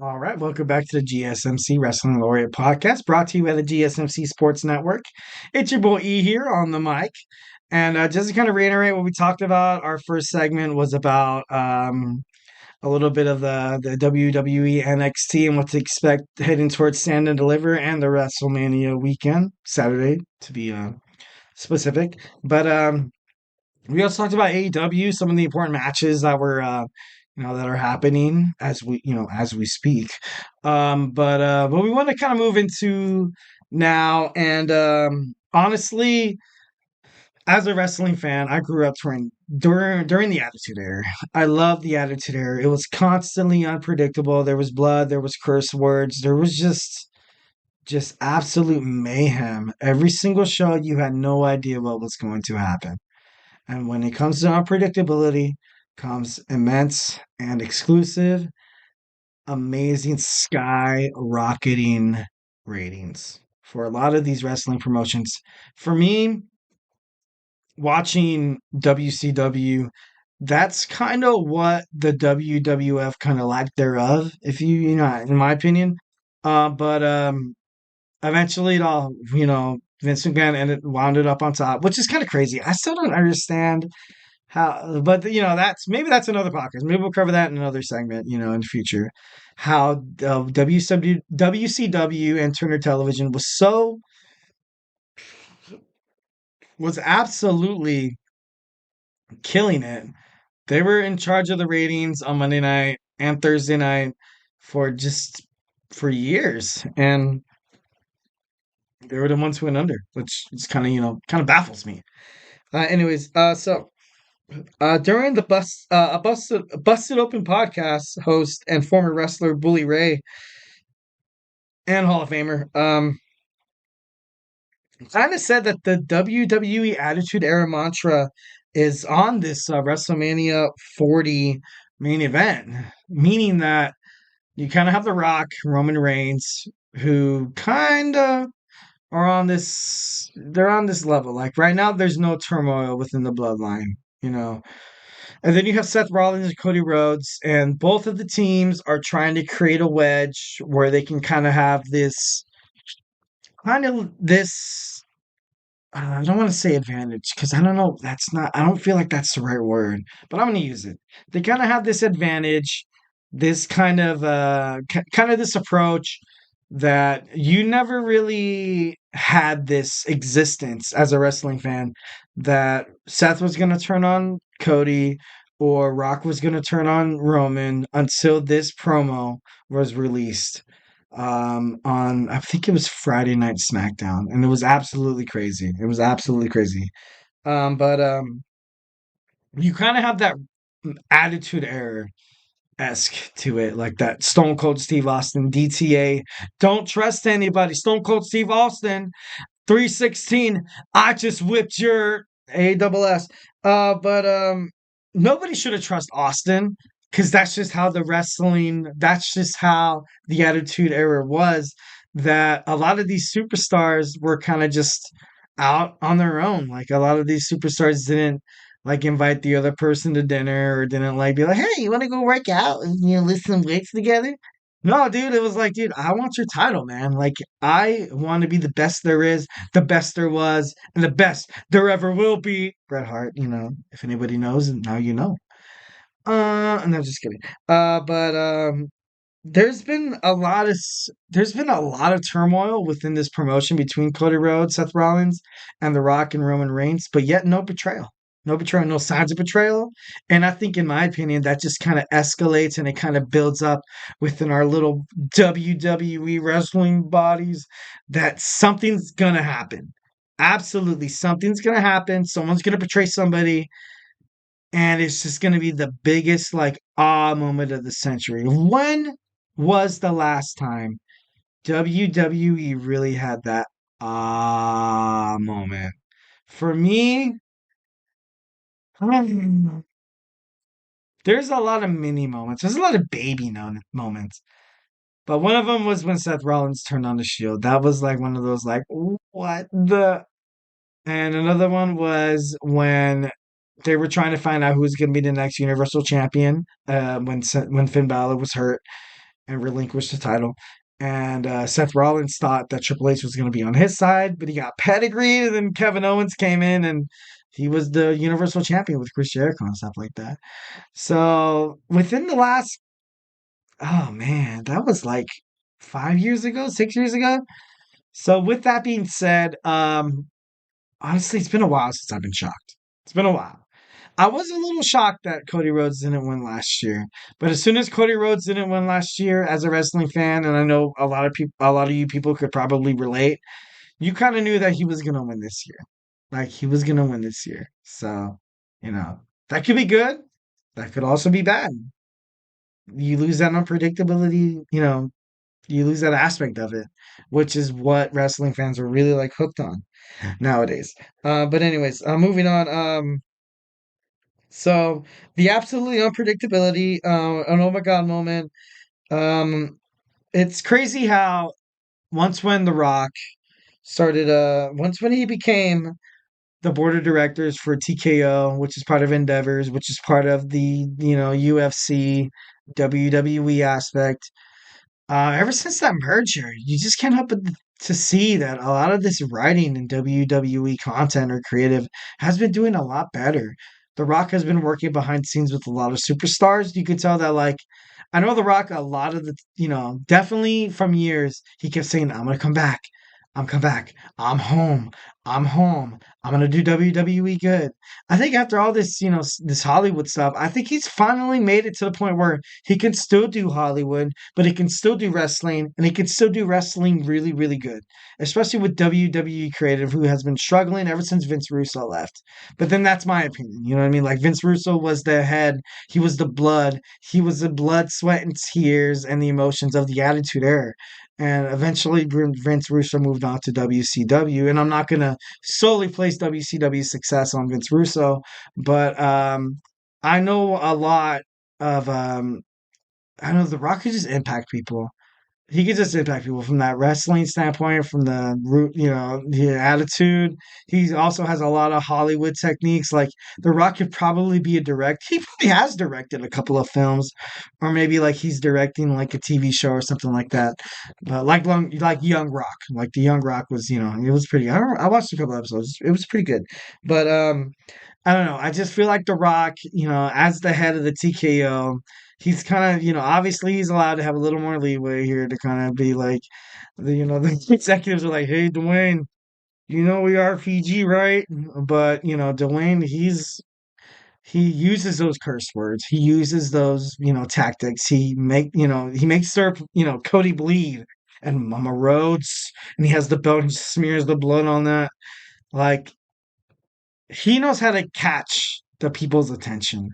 All right, welcome back to the GSMC Wrestling Laureate Podcast, brought to you by the GSMC Sports Network. It's your boy E here on the mic. And just to kind of reiterate what we talked about, our first segment was about a little bit of the WWE NXT and what to expect heading towards Stand and Deliver and the WrestleMania weekend, Saturday to be specific. But we also talked about AEW, some of the important matches that were that are happening as we speak. But we want to kind of move into now, and honestly, as a wrestling fan, I grew up during the Attitude Era. I love the Attitude Era. It was constantly unpredictable. There was blood, there was curse words, there was just absolute mayhem. Every single show, you had no idea what was going to happen. And when it comes to unpredictability, comes immense and exclusive, amazing skyrocketing ratings for a lot of these wrestling promotions. For me, watching WCW, that's kind of what the WWF kind of lacked thereof, if in my opinion. But eventually it all, Vince McMahon wound it up on top, which is kind of crazy. I still don't understand how, but that's another podcast. Maybe we'll cover that in another segment, in the future. How WCW and Turner Television was absolutely killing it. They were in charge of the ratings on Monday night and Thursday night for years, and they were the ones who went under, which is kind of baffles me. During the Busted Open podcast host and former wrestler Bully Ray and Hall of Famer, kind of said that the WWE Attitude Era mantra is on this WrestleMania 40 main event, meaning that you kind of have The Rock, Roman Reigns, who kind of they're on this level. Like right now, there's no turmoil within the bloodline, you know. And then you have Seth Rollins and Cody Rhodes, and both of the teams are trying to create a wedge where they can kind of have this. I don't want to say advantage because I don't know. I don't feel like that's the right word, but I'm going to use it. They kind of have this advantage, this kind of this approach that you never really had this existence as a wrestling fan, that Seth was going to turn on Cody or Rock was going to turn on Roman until this promo was released on, I think it was Friday Night SmackDown, and it was absolutely crazy. It was absolutely crazy. But you kind of have that Attitude Era esque to it, like that Stone Cold Steve Austin DTA. Don't trust anybody. Stone Cold Steve Austin 316. I just whipped your ASS. But nobody should have trust Austin because that's just how the Attitude Era was. That a lot of these superstars were kind of just out on their own. Like a lot of these superstars didn't like invite the other person to dinner or didn't like be like, hey, you want to go work out and lift some weights together? No, dude, it was like, dude, I want your title, man. Like, I want to be the best there is, the best there was, and the best there ever will be. Bret Hart, if anybody knows, now you know. And I'm just kidding. But there's been a lot of turmoil within this promotion between Cody Rhodes, Seth Rollins, and The Rock and Roman Reigns, but yet no betrayal. No betrayal, no signs of betrayal. And I think, in my opinion, that just kind of escalates and it kind of builds up within our little WWE wrestling bodies that something's going to happen. Absolutely, something's going to happen. Someone's going to betray somebody. And it's just going to be the biggest, like, moment of the century. When was the last time WWE really had that moment? For me, there's a lot of mini moments. There's a lot of baby moments. But one of them was when Seth Rollins turned on the Shield. That was like one of those, like, what the? And another one was when they were trying to find out who was going to be the next Universal Champion when Finn Balor was hurt. and relinquish the title. And Seth Rollins thought that Triple H was going to be on his side, but he got pedigreed, and then Kevin Owens came in and he was the Universal Champion with Chris Jericho and stuff like that. So within the last, oh man, that was like 5 years ago, 6 years ago. So with that being said, honestly, it's been a while since I've been shocked. It's been a while. I was a little shocked that Cody Rhodes didn't win last year, but as soon as Cody Rhodes didn't win last year, as a wrestling fan, and I know a lot of you people could probably relate, you kind of knew that he was gonna win this year. Like he was gonna win this year. So, that could be good. That could also be bad. You lose that unpredictability, you lose that aspect of it, which is what wrestling fans are really like hooked on nowadays. But anyways, moving on. So the absolutely unpredictability, an oh my god moment. Um, it's crazy how once when The Rock started, once when he became the board of directors for TKO, which is part of Endeavors, which is part of the UFC, WWE aspect. Ever since that merger, you just can't help but to see that a lot of this writing in WWE content or creative has been doing a lot better. The Rock has been working behind the scenes with a lot of superstars. You could tell that, like, I know The Rock, a lot of the, definitely from years, he kept saying, I'm going to come back. I'm come back. I'm home. I'm home. I'm gonna do WWE good. I think after all this, this Hollywood stuff, I think he's finally made it to the point where he can still do Hollywood, but he can still do wrestling, and he can still do wrestling really, really good. Especially with WWE Creative, who has been struggling ever since Vince Russo left. But then that's my opinion. You know what I mean? Like Vince Russo was the head, he was the blood, sweat, and tears and the emotions of the Attitude Era. And eventually, Vince Russo moved on to WCW. And I'm not going to solely place WCW's success on Vince Russo, but I know a lot of, I know The Rock could just impact people. He could just impact people from that wrestling standpoint, from the root, the attitude. He also has a lot of Hollywood techniques. Like The Rock could probably be a direct. He probably has directed a couple of films, or maybe like he's directing like a TV show or something like that. But like Young Rock, like the Young Rock was, it was pretty. I watched a couple episodes. It was pretty good, but I don't know. I just feel like The Rock, as the head of the TKO, he's kind of, obviously he's allowed to have a little more leeway here to kind of be like, the executives are like, hey, Dwayne, we are PG, right? But, Dwayne, he uses those curse words. He uses those, tactics. He makes Cody bleed and Mama Rhodes, and he has the belt and smears the blood on that. Like, he knows how to catch the people's attention.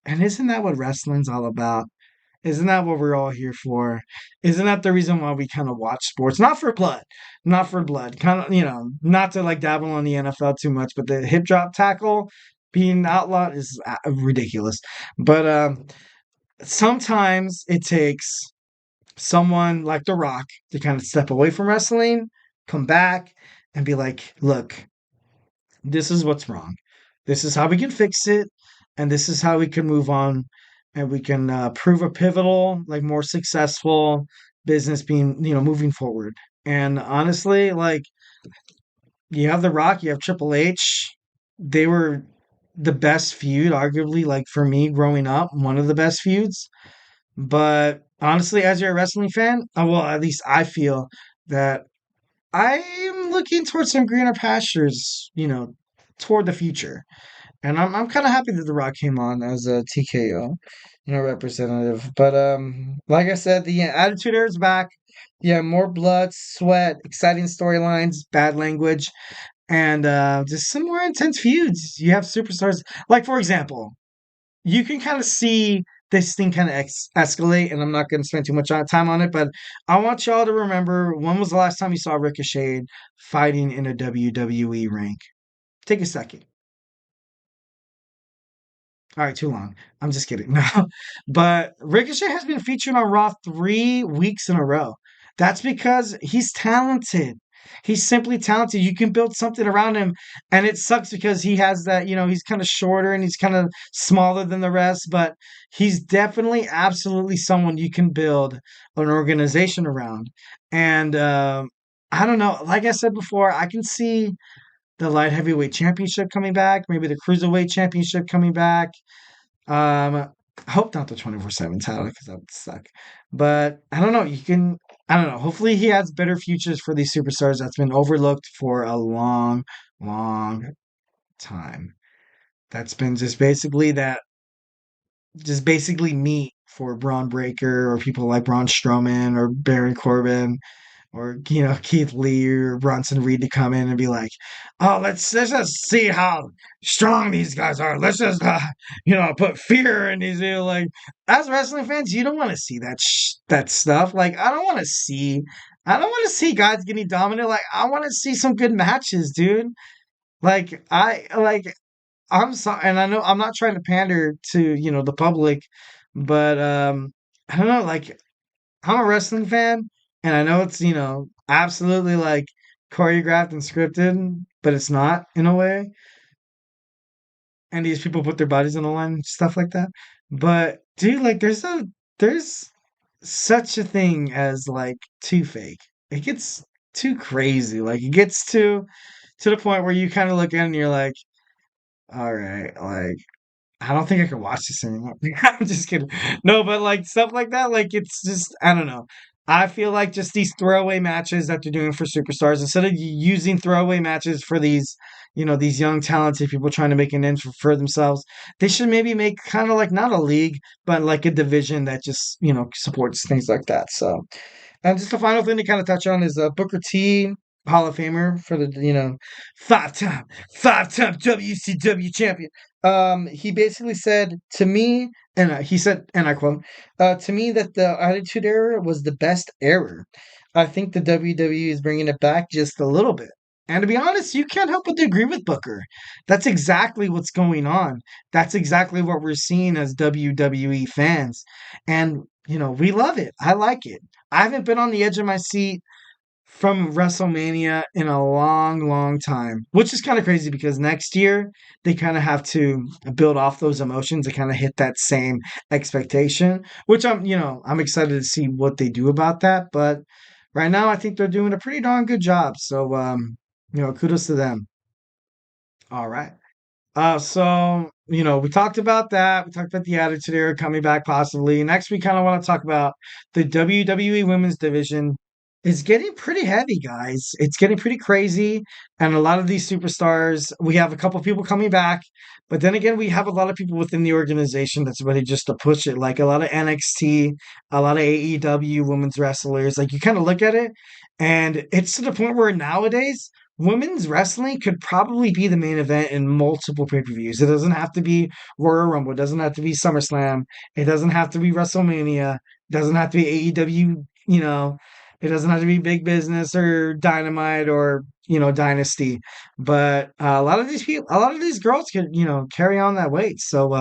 And isn't that what wrestling's all about? Isn't that what we're all here for? Isn't that the reason why we kind of watch sports? Not for blood, not for blood. Kind of, not to like dabble on the NFL too much, but the hip drop tackle being outlawed is ridiculous. But sometimes it takes someone like The Rock to kind of step away from wrestling, come back, and be like, look, this is what's wrong. This is how we can fix it, and this is how we can move on, and we can prove a pivotal, like more successful business being, moving forward. And honestly, like you have The Rock, you have Triple H. They were the best feud, arguably, like for me growing up, one of the best feuds. But honestly, as you're a wrestling fan, well, at least I feel that I'm looking towards some greener pastures, toward the future. And I'm kind of happy that The Rock came on as a TKO, representative. But like I said, the Attitude Era is back. Yeah, more blood, sweat, exciting storylines, bad language, and just some more intense feuds. You have superstars, like for example, you can kind of see this thing kind of escalate, and I'm not going to spend too much time on it, but I want y'all to remember, when was the last time you saw Ricochet fighting in a WWE ring? Take a second. All right, too long. I'm just kidding. No, but Ricochet has been featured on Raw 3 weeks in a row. That's because he's talented. He's simply talented. You can build something around him, and it sucks because he has that, he's kind of shorter and he's kind of smaller than the rest, but he's definitely absolutely someone you can build an organization around. And I don't know, like I said before, I can see the light heavyweight championship coming back, maybe the cruiserweight championship coming back. I hope not the 24/7 title because that would suck. But I don't know. I don't know. Hopefully, he has better futures for these superstars that's been overlooked for a long, long time. That's been just basically meat for Braun Breaker or people like Braun Strowman or Baron Corbin or Keith Lee or Bronson Reed to come in and be like, "Oh, let's just see how strong these guys are. Let's just put fear in these." Like as wrestling fans, you don't want to see that stuff. Like I don't want to see guys getting dominant. Like I want to see some good matches, dude. I'm sorry, and I know I'm not trying to pander to the public, but I don't know. Like I'm a wrestling fan, and I know it's, absolutely like choreographed and scripted, but it's not in a way. And these people put their bodies on the line and stuff like that. But dude, like there's such a thing as like too fake. It gets too crazy. Like it gets to the point where you kind of look at it and you're like, all right, like I don't think I can watch this anymore. I'm just kidding. No, but like stuff like that, like it's just I don't know. I feel like just these throwaway matches that they're doing for superstars, instead of using throwaway matches for these young talented people trying to make an name for themselves, they should maybe make kind of like not a league, but like a division that just supports things like that. So and just the final thing to kind of touch on is Booker T, Hall of Famer for the five-time five-time WCW champion. He basically said to me, and he said, and I quote, "To me, that the Attitude Era was the best era. I think the WWE is bringing it back just a little bit." And to be honest, you can't help but to agree with Booker. That's exactly what's going on. That's exactly what we're seeing as WWE fans. And, we love it. I like it. I haven't been on the edge of my seat from WrestleMania in a long, long time, which is kind of crazy because next year they kind of have to build off those emotions to kind of hit that same expectation, which I'm excited to see what they do about that. But right now, I think they're doing a pretty darn good job. So, kudos to them. All right. So, we talked about that. We talked about the Attitude Era coming back possibly. Next, we kind of want to talk about the WWE Women's Division. It's getting pretty heavy, guys. It's getting pretty crazy. And a lot of these superstars, we have a couple people coming back. But then again, we have a lot of people within the organization that's ready just to push it. Like a lot of NXT, a lot of AEW women's wrestlers. Like you kind of look at it, and it's to the point where nowadays, women's wrestling could probably be the main event in multiple pay-per-views. It doesn't have to be Royal Rumble. It doesn't have to be SummerSlam. It doesn't have to be WrestleMania. It doesn't have to be AEW, it doesn't have to be Big Business or Dynamite or, Dynasty. But a lot of these girls can, carry on that weight. So,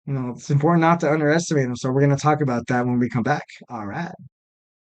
it's important not to underestimate them. So we're going to talk about that when we come back. All right.